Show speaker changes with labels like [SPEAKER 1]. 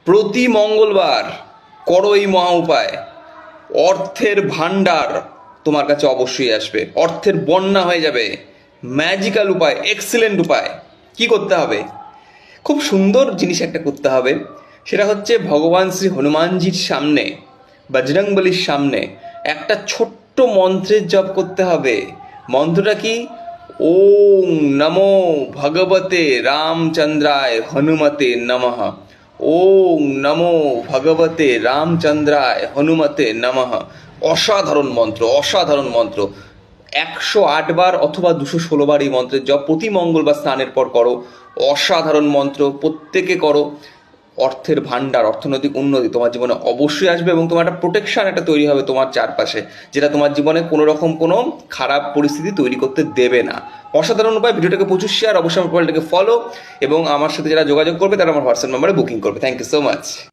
[SPEAKER 1] প্রতি মঙ্গলবার করো এই মহা উপায়। অর্থের ভান্ডার তোমার কাছে অবশ্যই আসবে, অর্থের বন্যা হয়ে যাবে। ম্যাজিক্যাল উপায়, এক্সেলেন্ট উপায়। কি করতে হবে? খুব সুন্দর জিনিস একটা করতে হবে। সেটা হচ্ছে ভগবান শ্রী হনুমানজির সামনে, বজরংবলির সামনে একটা ছোট্ট মন্ত্রের জপ করতে হবে। মন্ত্রটা কি? ওম নমো ভগবতে রামচন্দ্রায় হনুমতে নমঃ। ওম নমো ভগবতে রামচন্দ্রায় হনুমতে নমঃ। অসাধারণ মন্ত্র, অসাধারণ মন্ত্র। 108 বার অথবা 216 বার এই মন্ত্রের জপ প্রতি মঙ্গলবার স্নানের পর করো। অসাধারণ মন্ত্র, প্রত্যেকে করো। অর্থের ভান্ডার, অর্থনৈতিক উন্নতি তোমার জীবনে অবশ্যই আসবে এবং তোমার একটা প্রোটেকশন একটা তৈরি হবে তোমার চারপাশে, যেটা তোমার জীবনে কোনো রকম কোনো খারাপ পরিস্থিতি তৈরি করতে দেবে না। অসাধারণ উপায়। ভিডিওটাকে প্রচুর শেয়ার, অবশ্যই আমার প্রোফাইলটাকে ফলো এবং আমার সাথে যারা যোগাযোগ করবে তারা আমার হোয়াটসঅ্যাপ নাম্বারে বুকিং করবে। Thank you so much.